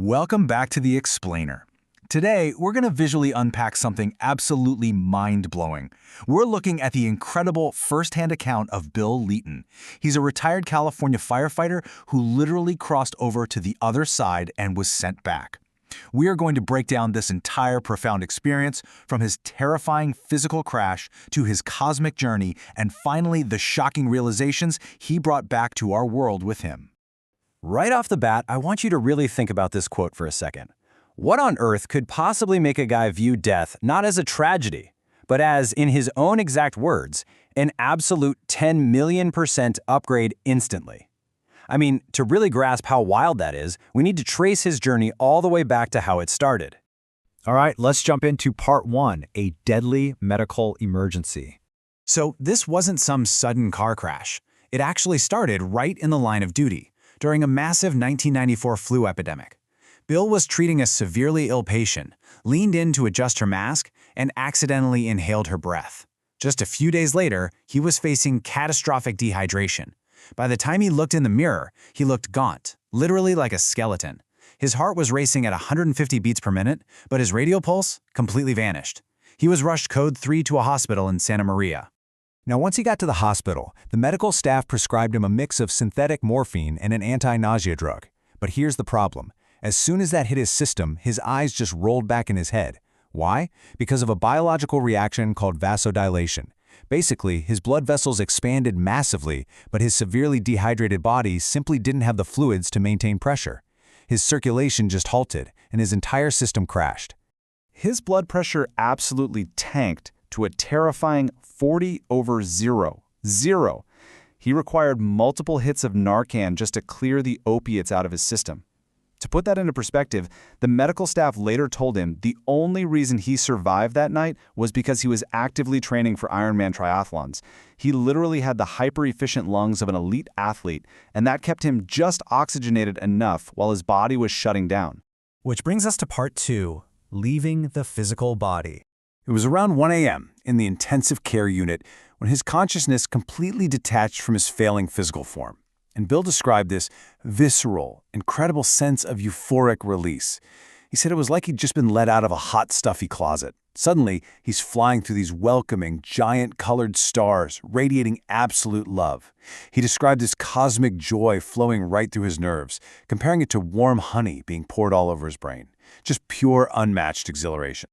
Welcome back to The Explainer. Today, we're going to visually unpack something absolutely mind-blowing. We're looking at the incredible first-hand account of Bill Leeton. He's a retired California firefighter who literally crossed over to the other side and was sent back. We are going to break down this entire profound experience, from his terrifying physical crash to his cosmic journey, and finally the shocking realizations he brought back to our world with him. Right off the bat, I want you to really think about this quote for a second. What on earth could possibly make a guy view death not as a tragedy, but as, in his own exact words, an absolute 10 million% upgrade instantly? I mean, to really grasp how wild that is, we need to trace his journey all the way back to how it started. All right, let's jump into part one, a deadly medical emergency. So this wasn't some sudden car crash. It actually started right in the line of duty, during a massive 1994 flu epidemic. Bill was treating a severely ill patient, leaned in to adjust her mask, and accidentally inhaled her breath. Just a few days later, he was facing catastrophic dehydration. By the time he looked in the mirror, he looked gaunt, literally like a skeleton. His heart was racing at 150 beats per minute, but his radial pulse completely vanished. He was rushed code 3 to a hospital in Santa Maria. Now, once he got to the hospital, the medical staff prescribed him a mix of synthetic morphine and an anti-nausea drug. But here's the problem. As soon as that hit his system, his eyes just rolled back in his head. Why? Because of a biological reaction called vasodilation. Basically, his blood vessels expanded massively, but his severely dehydrated body simply didn't have the fluids to maintain pressure. His circulation just halted, and his entire system crashed. His blood pressure absolutely tanked to a terrifying 40/0. He required multiple hits of Narcan just to clear the opiates out of his system. To put that into perspective, the medical staff later told him the only reason he survived that night was because he was actively training for Ironman triathlons. He literally had the hyper-efficient lungs of an elite athlete, and that kept him just oxygenated enough while his body was shutting down. Which brings us to part two, leaving the physical body. It was around 1 a.m. in the intensive care unit when his consciousness completely detached from his failing physical form. And Bill described this visceral, incredible sense of euphoric release. He said it was like he'd just been let out of a hot, stuffy closet. Suddenly, he's flying through these welcoming, giant-colored stars, radiating absolute love. He described this cosmic joy flowing right through his nerves, comparing it to warm honey being poured all over his brain. Just pure, unmatched exhilaration.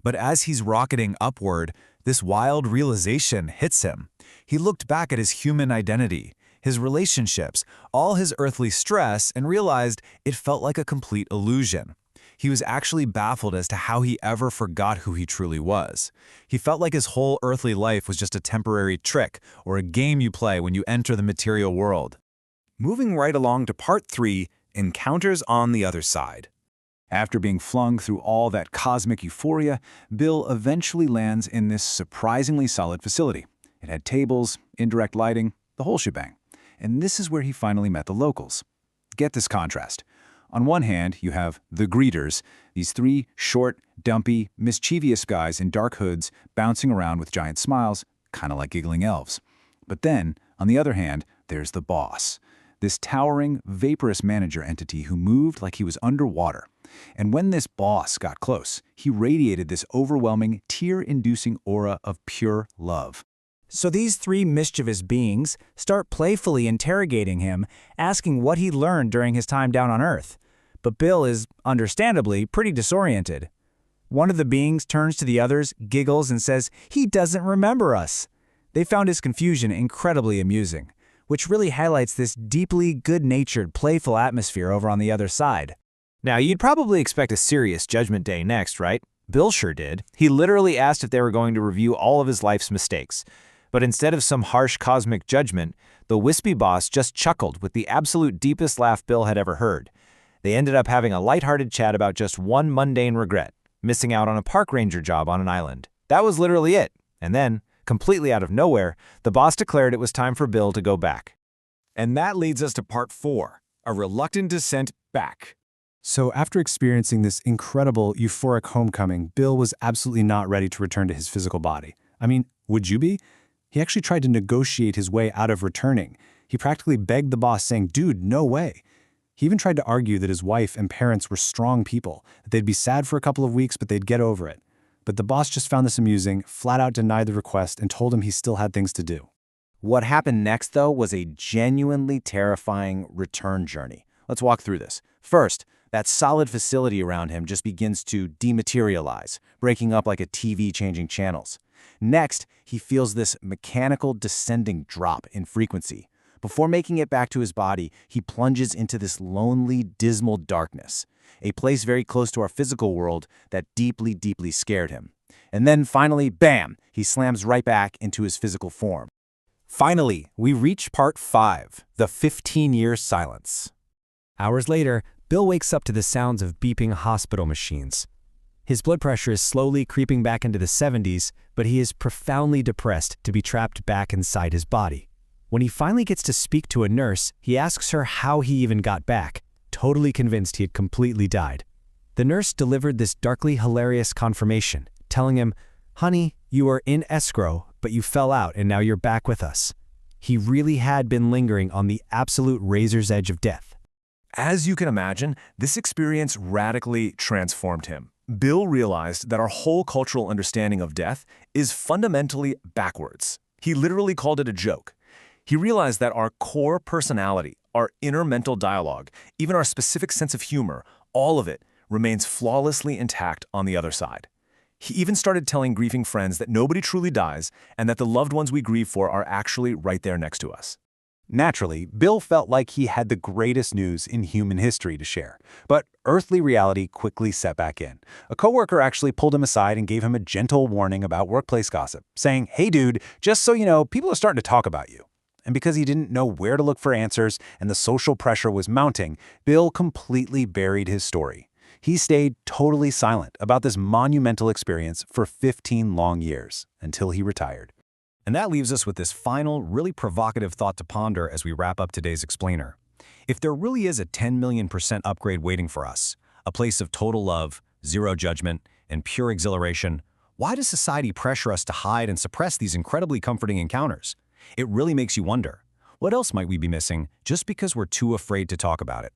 But as he's rocketing upward, this wild realization hits him. He looked back at his human identity, his relationships, all his earthly stress, and realized it felt like a complete illusion. He was actually baffled as to how he ever forgot who he truly was. He felt like his whole earthly life was just a temporary trick or a game you play when you enter the material world. Moving right along to part 3, Encounters on the Other Side. After being flung through all that cosmic euphoria, Bill eventually lands in this surprisingly solid facility. It had tables, indirect lighting, the whole shebang. And this is where he finally met the locals. Get this contrast. On one hand, you have the greeters, these 3 short, dumpy, mischievous guys in dark hoods bouncing around with giant smiles, kind of like giggling elves. But then, on the other hand, there's the boss, this towering, vaporous manager entity who moved like he was underwater. And when this boss got close, he radiated this overwhelming, tear-inducing aura of pure love. So these 3 mischievous beings start playfully interrogating him, asking what he learned during his time down on Earth. But Bill is, understandably, pretty disoriented. One of the beings turns to the others, giggles, and says he doesn't remember us. They found his confusion incredibly amusing, which really highlights this deeply good-natured, playful atmosphere over on the other side. Now, you'd probably expect a serious Judgment Day next, right? Bill sure did. He literally asked if they were going to review all of his life's mistakes. But instead of some harsh cosmic judgment, the wispy boss just chuckled with the absolute deepest laugh Bill had ever heard. They ended up having a lighthearted chat about just one mundane regret, missing out on a park ranger job on an island. That was literally it. And then, completely out of nowhere, the boss declared it was time for Bill to go back. And that leads us to part 4, a reluctant descent back. So after experiencing this incredible, euphoric homecoming, Bill was absolutely not ready to return to his physical body. I mean, would you be? He actually tried to negotiate his way out of returning. He practically begged the boss, saying, "Dude, no way." He even tried to argue that his wife and parents were strong people, that they'd be sad for a couple of weeks, but they'd get over it. But the boss just found this amusing, flat out denied the request, and told him he still had things to do. What happened next, though, was a genuinely terrifying return journey. Let's walk through this. First, that solid facility around him just begins to dematerialize, breaking up like a TV changing channels. Next, he feels this mechanical descending drop in frequency. Before making it back to his body, he plunges into this lonely, dismal darkness, a place very close to our physical world that deeply, deeply scared him. And then finally, bam, he slams right back into his physical form. Finally, we reach part 5, the 15-year silence. Hours later, Bill wakes up to the sounds of beeping hospital machines. His blood pressure is slowly creeping back into the 70s, but he is profoundly depressed to be trapped back inside his body. When he finally gets to speak to a nurse, he asks her how he even got back, totally convinced he had completely died. The nurse delivered this darkly hilarious confirmation, telling him, "Honey, you were in escrow, but you fell out and now you're back with us." He really had been lingering on the absolute razor's edge of death. As you can imagine, this experience radically transformed him. Bill realized that our whole cultural understanding of death is fundamentally backwards. He literally called it a joke. He realized that our core personality, our inner mental dialogue, even our specific sense of humor, all of it remains flawlessly intact on the other side. He even started telling grieving friends that nobody truly dies and that the loved ones we grieve for are actually right there next to us. Naturally, Bill felt like he had the greatest news in human history to share, but earthly reality quickly set back in. A coworker actually pulled him aside and gave him a gentle warning about workplace gossip, saying, "Hey dude, just so you know, people are starting to talk about you." And because he didn't know where to look for answers and the social pressure was mounting, Bill completely buried his story. He stayed totally silent about this monumental experience for 15 long years, until he retired. And that leaves us with this final, really provocative thought to ponder as we wrap up today's explainer. If there really is a 10 million% upgrade waiting for us, a place of total love, zero judgment, and pure exhilaration, why does society pressure us to hide and suppress these incredibly comforting encounters? It really makes you wonder, what else might we be missing just because we're too afraid to talk about it?